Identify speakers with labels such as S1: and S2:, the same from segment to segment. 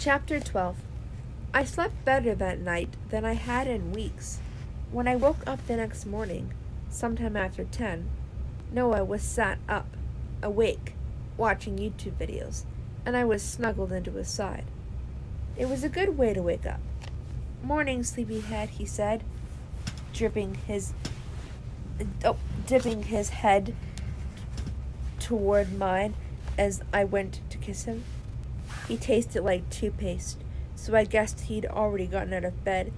S1: Chapter 12. I slept better that night than I had in weeks. When I woke up the next morning, sometime after 10, Noah was sat up, awake, watching YouTube videos, and I was snuggled into his side. It was a good way to wake up. "Morning, sleepyhead," he said, dipping his head toward mine as I went to kiss him. He tasted like toothpaste, so I guessed he'd already gotten out of bed,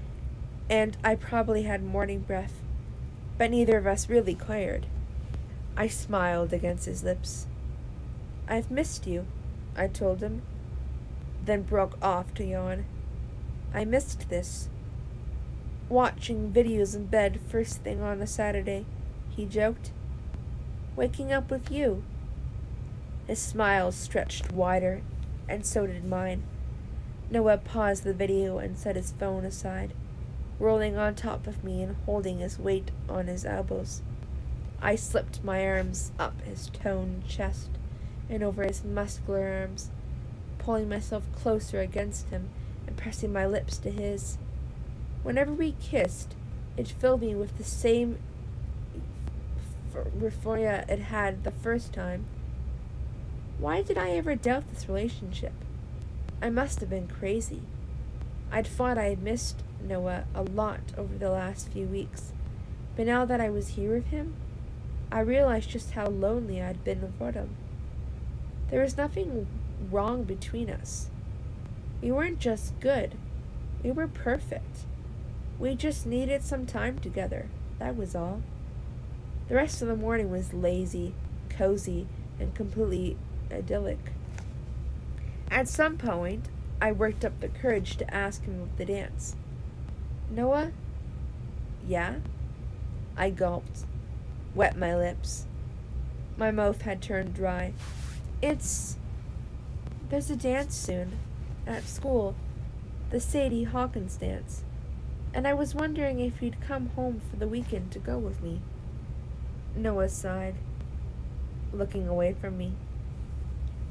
S1: and I probably had morning breath, but neither of us really cared. I smiled against his lips. "I've missed you," I told him, then broke off to yawn. I missed this. "Watching videos in bed first thing on a Saturday," he joked. "Waking up with you." His smile stretched wider, and so did mine. Noah paused the video and set his phone aside, rolling on top of me and holding his weight on his elbows. I slipped my arms up his toned chest and over his muscular arms, pulling myself closer against him and pressing my lips to his. Whenever we kissed, it filled me with the same euphoria it had the first time. Why did I ever doubt this relationship? I must have been crazy. I'd thought I had missed Noah a lot over the last few weeks, but now that I was here with him, I realized just how lonely I'd been without him. There was nothing wrong between us. We weren't just good. We were perfect. We just needed some time together. That was all. The rest of the morning was lazy, cozy, and completely idyllic. At some point, I worked up the courage to ask him of the dance. "Noah?" "Yeah?" I gulped, wet my lips. My mouth had turned dry. There's a dance soon, at school, the Sadie Hawkins dance, and I was wondering if you'd come home for the weekend to go with me." Noah sighed, looking away from me.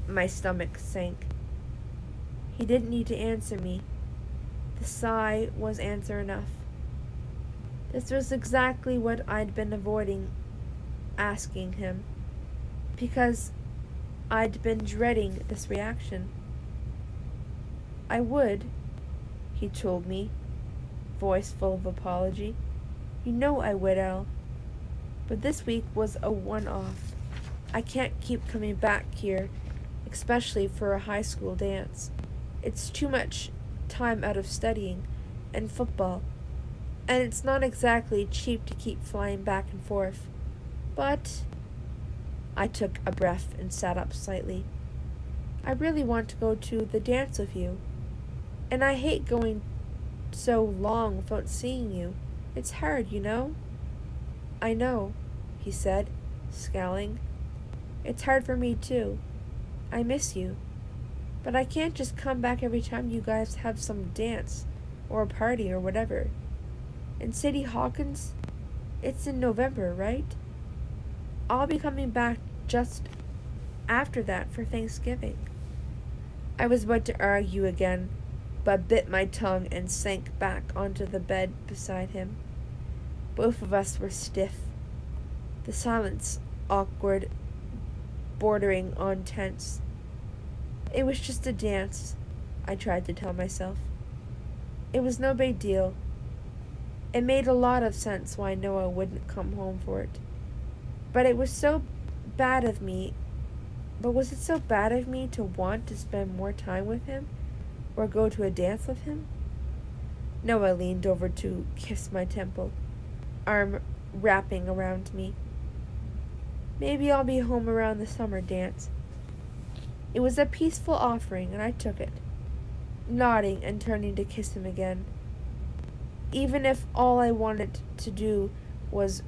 S1: My stomach sank. He didn't need to answer me. The sigh was answer enough. This was exactly what I'd been avoiding asking him, because I'd been dreading this reaction. "I would," he told me, voice full of apology. "You know I would, Al. But this week was a one-off. I can't keep coming back here, especially for a high school dance. It's too much time out of studying and football, and it's not exactly cheap to keep flying back and forth. But..." I took a breath and sat up slightly. "I really want to go to the dance with you, and I hate going so long without seeing you. It's hard, you know." "I know," he said, scowling. "It's hard for me too. I miss you. But I can't just come back every time you guys have some dance, or a party, or whatever. And Sadie Hawkins, it's in November, right? I'll be coming back just after that for Thanksgiving." I was about to argue again, but bit my tongue and sank back onto the bed beside him. Both of us were stiff. The silence awkward, bordering on tense. It was just a dance, I tried to tell myself. It was no big deal. It made a lot of sense why Noah wouldn't come home for it. But was it so bad of me to want to spend more time with him, or go to a dance with him? Noah leaned over to kiss my temple, arm wrapping around me. "Maybe I'll be home around the summer dance." It was a peaceful offering, and I took it, nodding and turning to kiss him again. Even if all I wanted to do was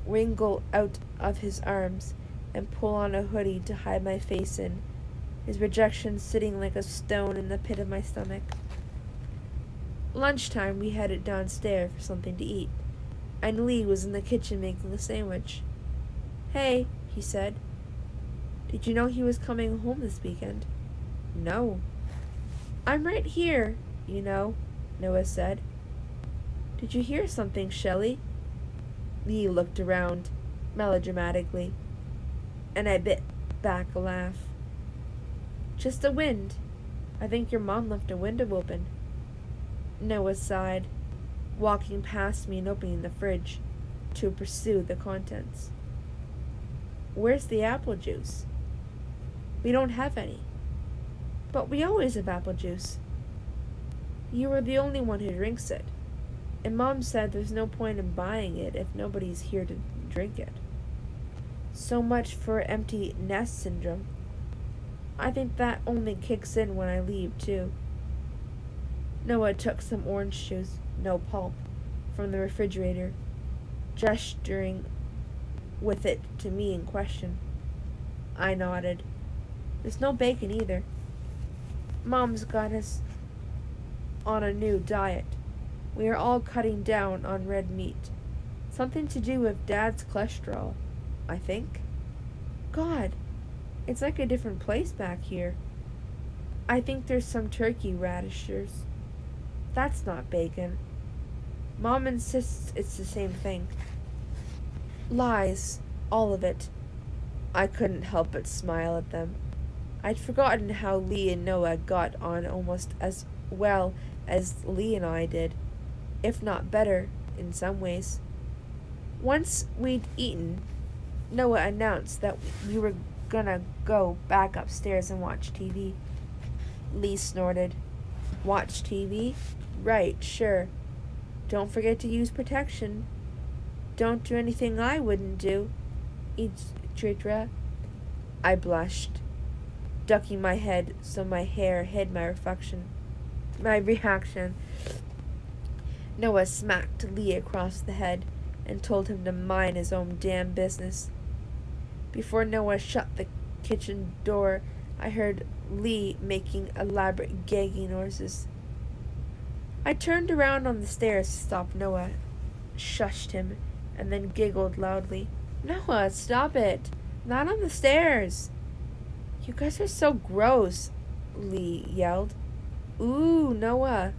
S1: wriggle out of his arms and pull on a hoodie to hide my face in, his rejection sitting like a stone in the pit of my stomach. Lunchtime, we headed downstairs for something to eat, and Lee was in the kitchen making a sandwich. "Hey," he said. "Did you know he was coming home this weekend?" "No." I'm right here, you know, Noah said. Did you hear something, Shelley? Lee looked around, melodramatically, and I bit back a laugh. Just the wind. I think your mom left a window open. Noah sighed, walking past me and opening the fridge to pursue the contents. Where's the apple juice? We don't have any. But we always have apple juice. You are the only one who drinks it. And Mom said there's no point in buying it if nobody's here to drink it. So much for empty nest syndrome. I think that only kicks in when I leave, too. Noah took some orange juice, no pulp, from the refrigerator, gesturing with it to me in question. I nodded. There's no bacon either. Mom's got us on a new diet. We are all cutting down on red meat. Something to do with Dad's cholesterol, I think. God, it's like a different place back here. I think there's some turkey radishers. That's not bacon. Mom insists it's the same thing. Lies, all of it. I couldn't help but smile at them. I'd forgotten how Lee and Noah got on almost as well as Lee and I did, if not better in some ways. Once we'd eaten, Noah announced that we were gonna go back upstairs and watch TV. Lee snorted. Watch TV? Right, sure. Don't forget to use protection. Don't do anything I wouldn't do, Idritra. I blushed, ducking my head so my hair hid my reaction. Noah smacked Lee across the head and told him to mind his own damn business. Before Noah shut the kitchen door, I heard Lee making elaborate gagging noises. I turned around on the stairs to stop Noah, shushed him, and then giggled loudly. Noah, stop it! Not on the stairs! You guys are so gross, Lee yelled. Ooh, Noah!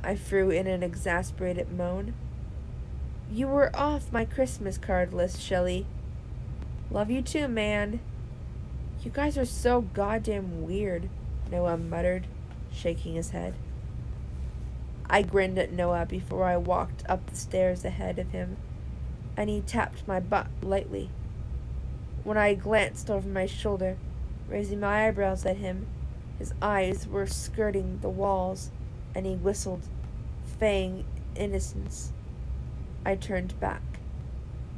S1: I threw in an exasperated moan. You were off my Christmas card list, Shelley. Love you too, man. You guys are so goddamn weird, Noah muttered, shaking his head. I grinned at Noah before I walked up the stairs ahead of him, and he tapped my butt lightly. When I glanced over my shoulder, raising my eyebrows at him, his eyes were skirting the walls, and he whistled, feigning innocence. I turned back,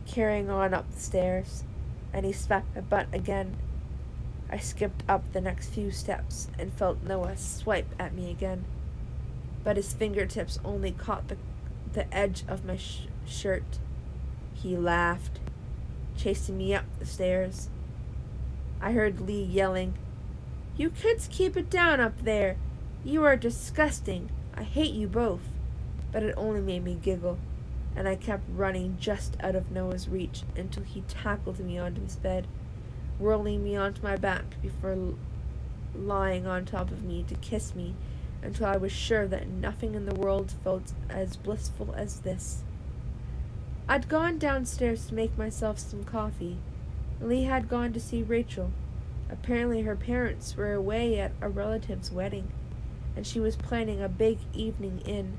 S1: carrying on up the stairs, and he smacked my butt again. I skipped up the next few steps and felt Noah swipe at me again, but his fingertips only caught the edge of my shirt. He laughed, chasing me up the stairs. I heard Lee yelling, You kids keep it down up there. You are disgusting. I hate you both. But it only made me giggle, and I kept running just out of Noah's reach until he tackled me onto his bed, whirling me onto my back before lying on top of me to kiss me until I was sure that nothing in the world felt as blissful as this. I'd gone downstairs to make myself some coffee. Lee had gone to see Rachel. Apparently her parents were away at a relative's wedding, and she was planning a big evening in,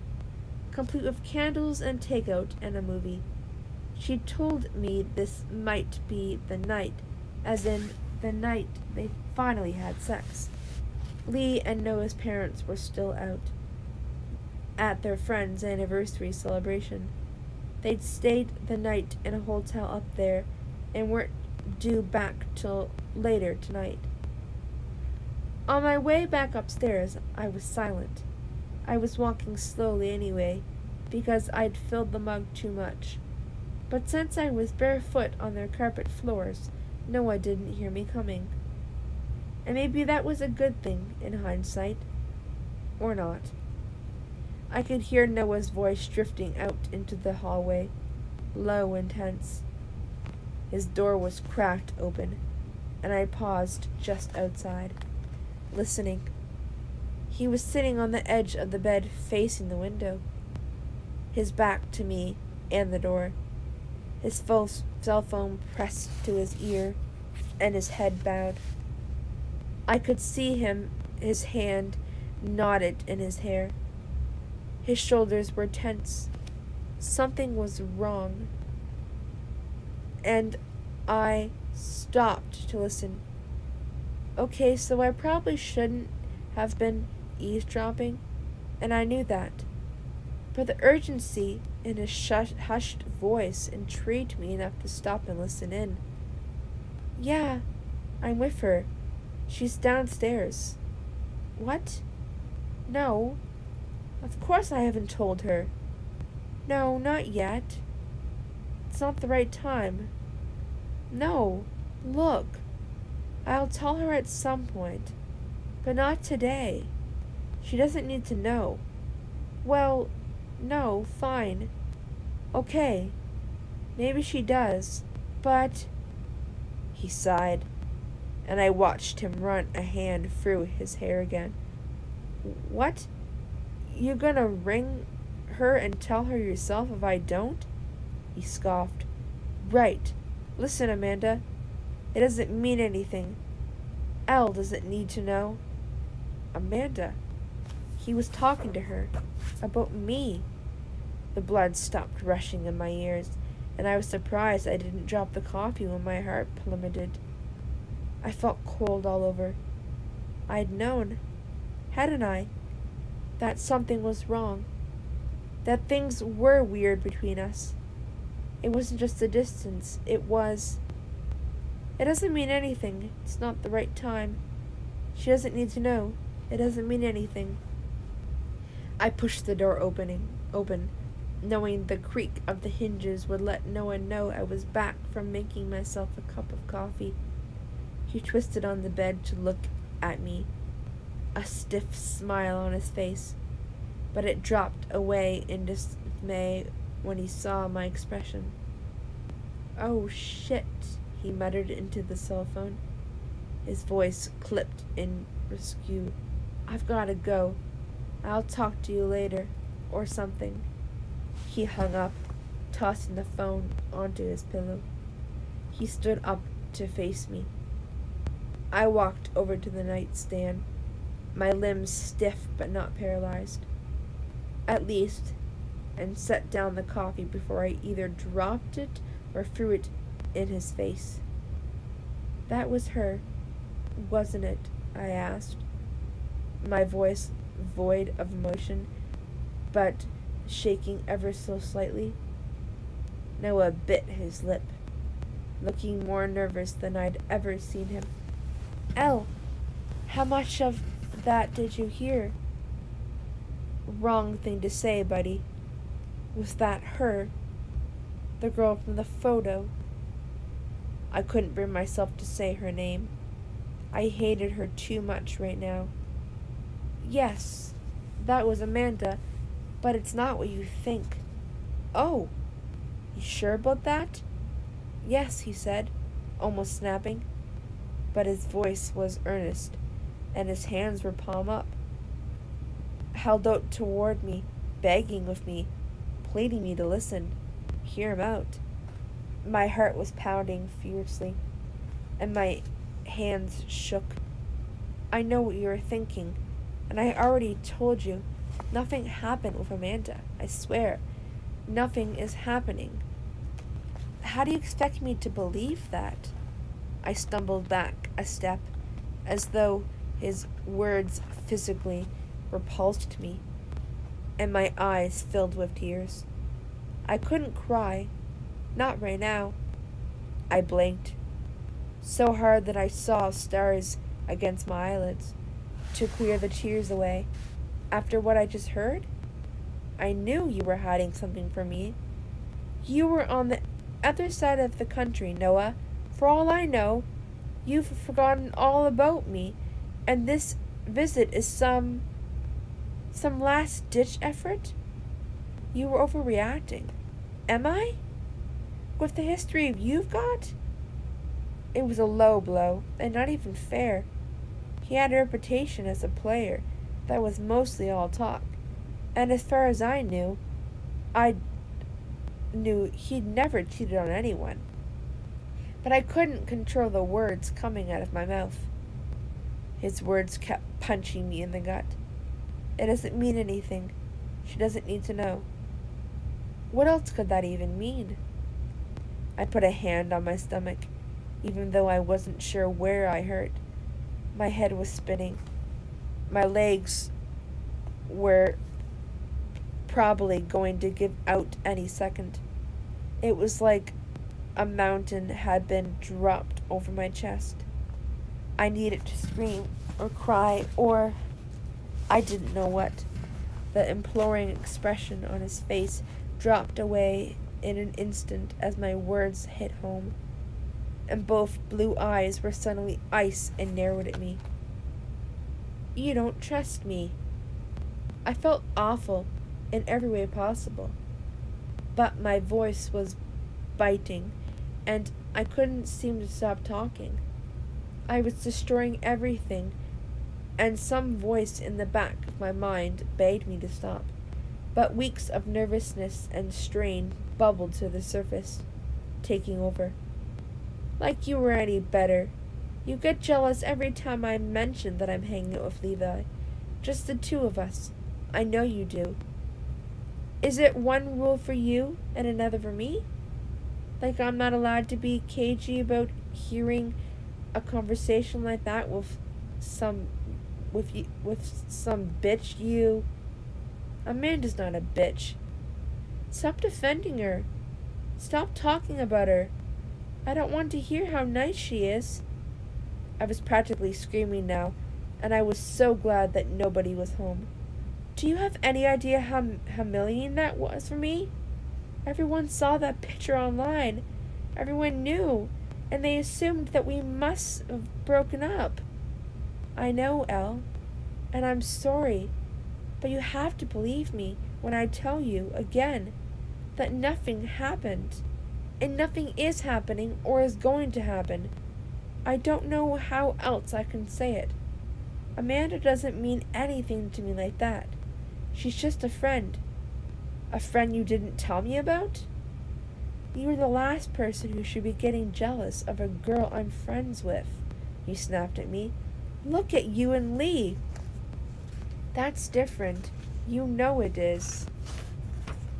S1: complete with candles and takeout and a movie. She told me this might be the night, as in the night they finally had sex. Lee and Noah's parents were still out at their friend's anniversary celebration. They'd stayed the night in a hotel up there and weren't due back till later tonight. On my way back upstairs, I was silent. I was walking slowly anyway, because I'd filled the mug too much. But since I was barefoot on their carpet floors, Noah didn't hear me coming. And maybe that was a good thing in hindsight. Or not. I could hear Noah's voice drifting out into the hallway, low and tense. His door was cracked open, and I paused just outside, listening. He was sitting on the edge of the bed facing the window, his back to me and the door, his cell phone pressed to his ear and his head bowed. I could see him, his hand knotted in his hair. His shoulders were tense. Something was wrong. And I stopped to listen. Okay, so I probably shouldn't have been eavesdropping, and I knew that. But the urgency in his hushed voice intrigued me enough to stop and listen in. Yeah, I'm with her. She's downstairs. What? No. Of course I haven't told her. No, not yet. It's not the right time. No, look. I'll tell her at some point, but not today. She doesn't need to know. Well, no, fine. Okay, maybe she does, but... He sighed, and I watched him run a hand through his hair again. What? You gonna ring her and tell her yourself if I don't? He scoffed. Right. Listen, Amanda. It doesn't mean anything. Elle doesn't need to know. Amanda. He was talking to her. About me. The blood stopped rushing in my ears, and I was surprised I didn't drop the coffee when my heart plummeted. I felt cold all over. I'd known, hadn't I, that something was wrong. That things were weird between us. It wasn't just the distance, it was... It doesn't mean anything. It's not the right time. She doesn't need to know. It doesn't mean anything. I pushed the door open, knowing the creak of the hinges would let no one know I was back from making myself a cup of coffee. He twisted on the bed to look at me, a stiff smile on his face, but it dropped away in dismay when he saw my expression. Oh, shit, he muttered into the cell phone. His voice clipped in rescue. I've gotta go. I'll talk to you later, or something. He hung up, tossing the phone onto his pillow. He stood up to face me. I walked over to the nightstand, my limbs stiff but not paralyzed. At least, and set down the coffee before I either dropped it or threw it in his face. That was her, wasn't it? I asked, my voice void of emotion, but shaking ever so slightly. Noah bit his lip, looking more nervous than I'd ever seen him. Elle, how much of that did you hear? Wrong thing to say, buddy. Was that her? The girl from the photo? I couldn't bring myself to say her name. I hated her too much right now. Yes, that was Amanda, but it's not what you think. Oh, you sure about that? Yes, he said, almost snapping, but his voice was earnest, and his hands were palm up, held out toward me, begging of me, pleading me to listen, hear him out. My heart was pounding fiercely, and my hands shook. I know what you are thinking, and I already told you. Nothing happened with Amanda. I swear. Nothing is happening. How do you expect me to believe that? I stumbled back a step, as though his words physically repulsed me, and my eyes filled with tears. I couldn't cry. Not right now. I blinked, so hard that I saw stars against my eyelids, to clear the tears away. After what I just heard, I knew you were hiding something from me. You were on the other side of the country, Noah. For all I know, you've forgotten all about me, and this visit is some last-ditch effort? You were overreacting. Am I? With the history you've got? It was a low blow, and not even fair. He had a reputation as a player that was mostly all talk. And as far as I knew he'd never cheated on anyone. But I couldn't control the words coming out of my mouth. His words kept punching me in the gut. It doesn't mean anything. She doesn't need to know. What else could that even mean? I put a hand on my stomach, even though I wasn't sure where I hurt. My head was spinning. My legs were probably going to give out any second. It was like a mountain had been dropped over my chest. I needed to scream or cry or I didn't know what. The imploring expression on his face dropped away in an instant as my words hit home, and both blue eyes were suddenly ice and narrowed at me. You don't trust me. I felt awful in every way possible, but my voice was biting, and I couldn't seem to stop talking. I was destroying everything, and some voice in the back of my mind begged me to stop. But weeks of nervousness and strain bubbled to the surface, taking over. Like you were any better. You get jealous every time I mention that I'm hanging out with Levi. Just the two of us. I know you do. Is it one rule for you and another for me? Like I'm not allowed to be cagey about hearing a conversation like that with some bitch you... Amanda's not a bitch. Stop defending her. Stop talking about her. I don't want to hear how nice she is. I was practically screaming now, and I was so glad that nobody was home. Do you have any idea how humiliating that was for me? Everyone saw that picture online. Everyone knew, and they assumed that we must have broken up. I know, Elle, and I'm sorry, but you have to believe me when I tell you, again, that nothing happened, and nothing is happening or is going to happen. I don't know how else I can say it. Amanda doesn't mean anything to me like that. She's just a friend. A friend you didn't tell me about? You're the last person who should be getting jealous of a girl I'm friends with, he snapped at me. Look at you and Lee. That's different. You know it is.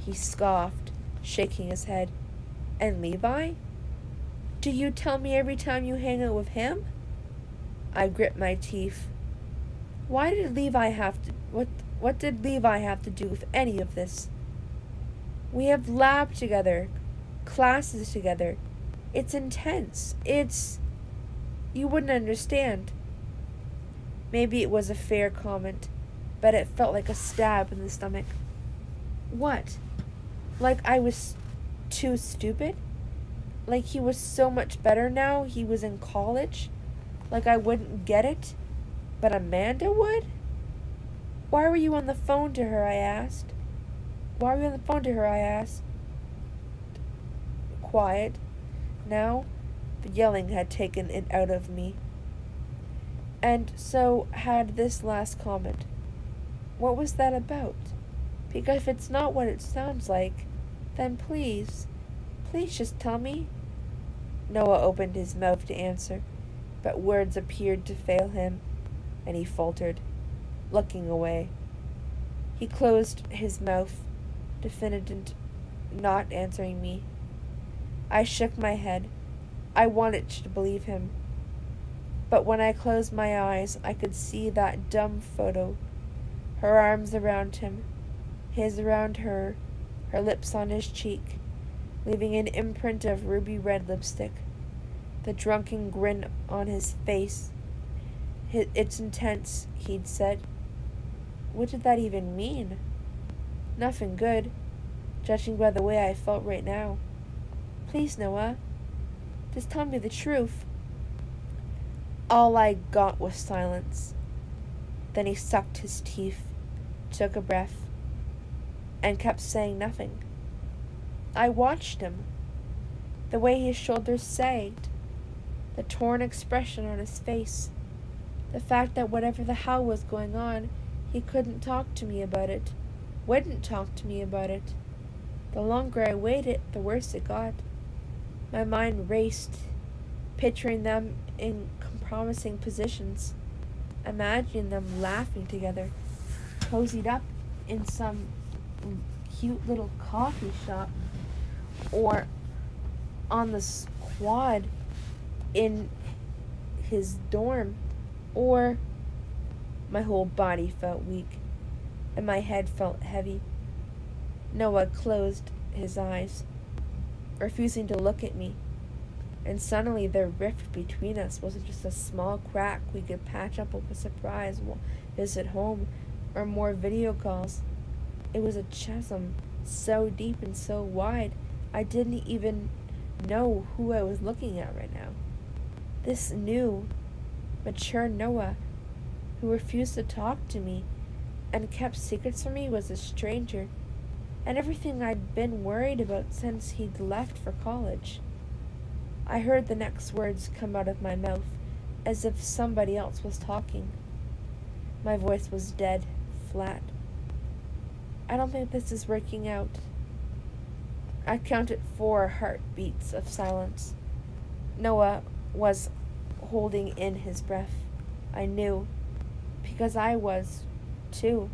S1: He scoffed, shaking his head. And Levi? Do you tell me every time you hang out with him? I gripped my teeth. Why did Levi have to... What did Levi have to do with any of this? We have lab together, classes together. It's intense. You wouldn't understand. Maybe it was a fair comment, but it felt like a stab in the stomach. What? Like I was too stupid? Like he was so much better now he was in college? Like I wouldn't get it, but Amanda would? Why were you on the phone to her, I asked. Why were you on the phone to her, I asked. Quiet. Now, the yelling had taken it out of me. And so had this last comment. What was that about? Because if it's not what it sounds like, then please just tell me. Noah opened his mouth to answer, but words appeared to fail him, and he faltered, looking away. He closed his mouth, definitive, not answering me. I shook my head. I wanted to believe him. But when I closed my eyes, I could see that dumb photo. Her arms around him, his around her lips on his cheek, leaving an imprint of ruby red lipstick. The drunken grin on his face. It's intense, he'd said. What did that even mean? Nothing good, judging by the way I felt right now. Please, Noah, just tell me the truth. All I got was silence. Then he sucked his teeth, took a breath, and kept saying nothing. I watched him. The way his shoulders sagged, the torn expression on his face, the fact that whatever the hell was going on, He couldn't talk to me about it. Wouldn't talk to me about it. The longer I waited, the worse it got. My mind raced, picturing them in promising positions, imagining them laughing together, cozied up in some cute little coffee shop, or on the quad in his dorm, or my whole body felt weak, and my head felt heavy. Noah closed his eyes, refusing to look at me, and suddenly the rift between us wasn't just a small crack we could patch up with a surprise visit home or more video calls. It was a chasm so deep and so wide I didn't even know who I was looking at right now. This new, mature Noah, who refused to talk to me and kept secrets from me, was a stranger, and everything I'd been worried about since he'd left for college. I heard the next words come out of my mouth, as if somebody else was talking. My voice was dead, flat. I don't think this is working out. I counted 4 heartbeats of silence. Noah was holding in his breath. I knew, because I was, too.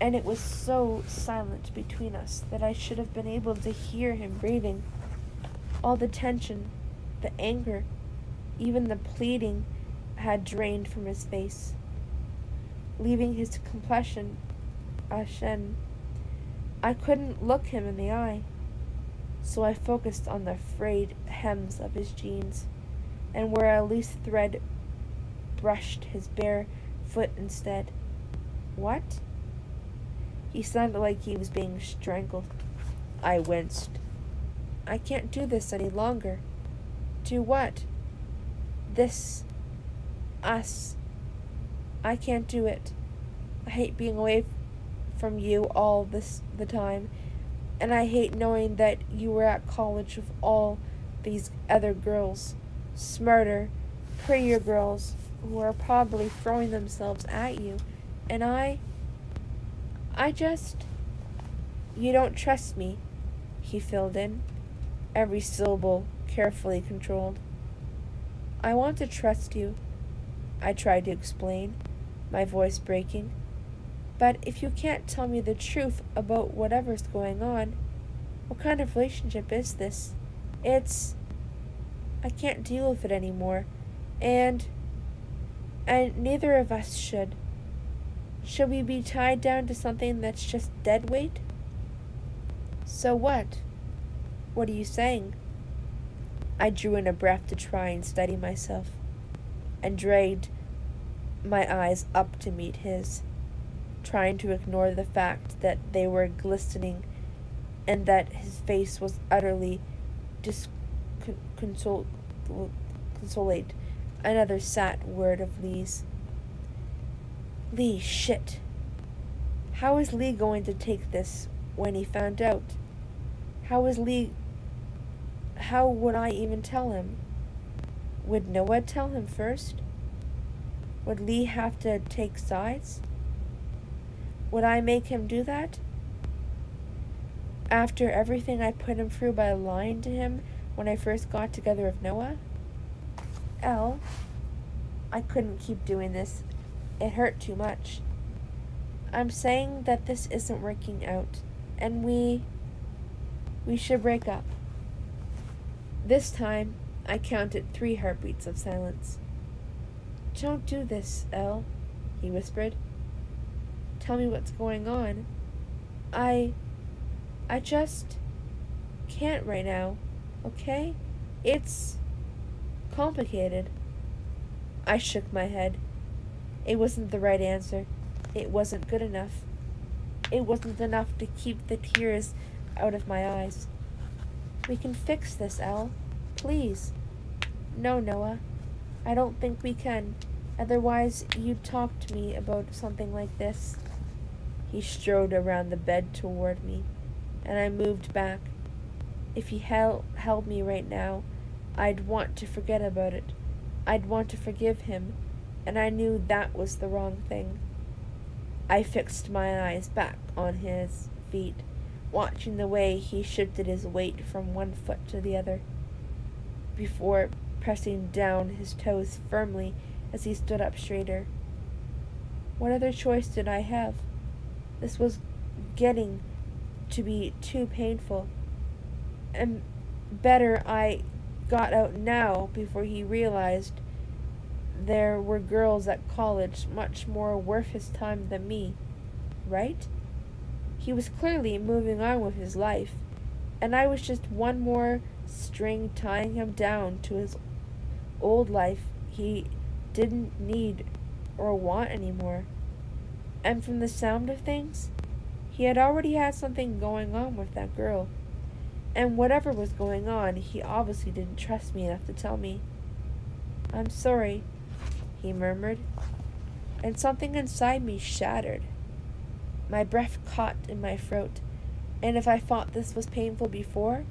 S1: And it was so silent between us that I should have been able to hear him breathing. All the tension, the anger, even the pleading had drained from his face, leaving his complexion ashen. I couldn't look him in the eye, so I focused on the frayed hems of his jeans, and where a loose thread brushed his bare foot instead. What? He sounded like he was being strangled. I winced. I can't do this any longer. Do what? This. Us. I can't do it. I hate being away from you all the time, and I hate knowing that you were at college with all these other girls, smarter, prettier girls who are probably throwing themselves at you, and I just... You don't trust me, he filled in, every syllable carefully controlled. I want to trust you, I tried to explain, my voice breaking. But if you can't tell me the truth about whatever's going on, what kind of relationship is this? I can't deal with it anymore, and neither of us should. Should we be tied down to something that's just dead weight? So what? What are you saying? I drew in a breath to try and steady myself, and dragged my eyes up to meet his, trying to ignore the fact that they were glistening and that his face was utterly disconsolate. Another sad word of Lee's. Lee, shit. How is Lee going to take this when he found out? How would I even tell him? Would Noah tell him first? Would Lee have to take sides? Would I make him do that? After everything I put him through by lying to him when I first got together with Noah? Elle, I couldn't keep doing this. It hurt too much. I'm saying that this isn't working out, and we should break up. This time, I counted 3 heartbeats of silence. Don't do this, Elle, he whispered. Tell me what's going on. I just can't right now, okay? It's complicated. I shook my head. It wasn't the right answer. It wasn't good enough. It wasn't enough to keep the tears out of my eyes. We can fix this, Elle. Please. No, Noah. I don't think we can. Otherwise, you'd talk to me about something like this. He strode around the bed toward me, and I moved back. If he held me right now, I'd want to forget about it. I'd want to forgive him, and I knew that was the wrong thing. I fixed my eyes back on his feet, watching the way he shifted his weight from one foot to the other, before pressing down his toes firmly as he stood up straighter. What other choice did I have? This was getting to be too painful. And better I got out now before he realized there were girls at college much more worth his time than me, right? He was clearly moving on with his life, and I was just one more string tying him down to his old life he didn't need or want anymore. And from the sound of things, he had already had something going on with that girl. And whatever was going on, he obviously didn't trust me enough to tell me. "I'm sorry," he murmured, and something inside me shattered. My breath caught in my throat, and if I thought this was painful before,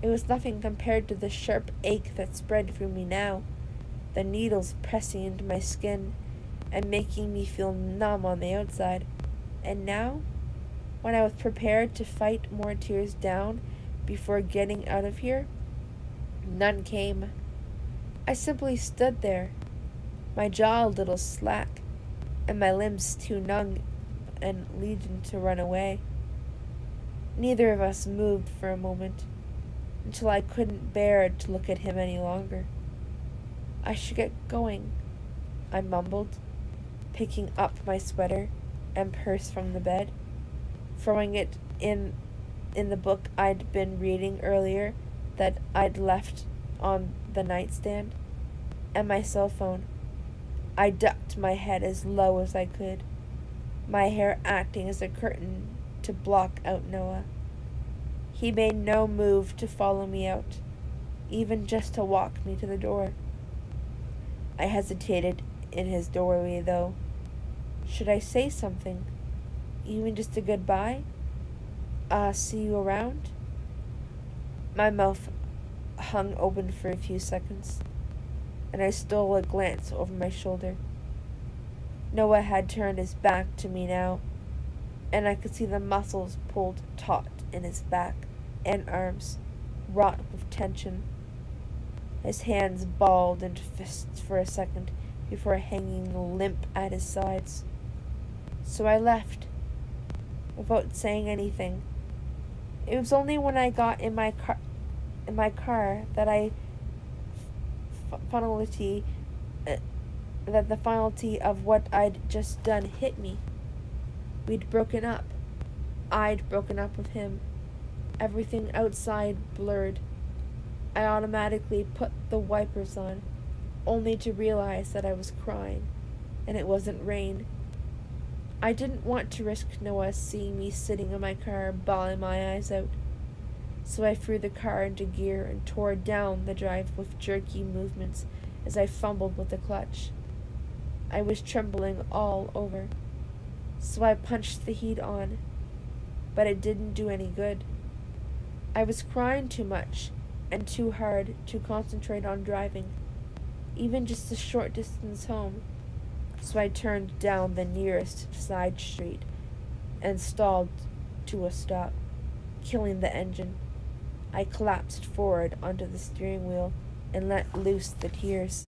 S1: it was nothing compared to the sharp ache that spread through me now, the needles pressing into my skin and making me feel numb on the outside. And now, when I was prepared to fight more tears down before getting out of here, none came. I simply stood there, my jaw a little slack, and my limbs too numb and leading to run away. Neither of us moved for a moment, until I couldn't bear to look at him any longer. "I should get going," I mumbled, picking up my sweater and purse from the bed, throwing it in the book I'd been reading earlier that I'd left on the nightstand, and my cell phone. I ducked my head as low as I could, my hair acting as a curtain to block out Noah. He made no move to follow me out, even just to walk me to the door. I hesitated in his doorway, though. Should I say something? Even just a goodbye? See you around? My mouth hung open for a few seconds, and I stole a glance over my shoulder. Noah had turned his back to me now, and I could see the muscles pulled taut in his back and arms, wrought with tension. His hands balled into fists for a second before hanging limp at his sides. So I left, without saying anything. It was only when I got in my car that the finality of what I'd just done hit me. We'd broken up. I'd broken up with him. Everything outside blurred. I automatically put the wipers on, only to realize that I was crying, and it wasn't rain. I didn't want to risk Noah seeing me sitting in my car, bawling my eyes out. So I threw the car into gear and tore down the drive with jerky movements as I fumbled with the clutch. I was trembling all over, so I punched the heat on, but it didn't do any good. I was crying too much and too hard to concentrate on driving, even just a short distance home. So I turned down the nearest side street and stalled to a stop, killing the engine. I collapsed forward onto the steering wheel and let loose the tears.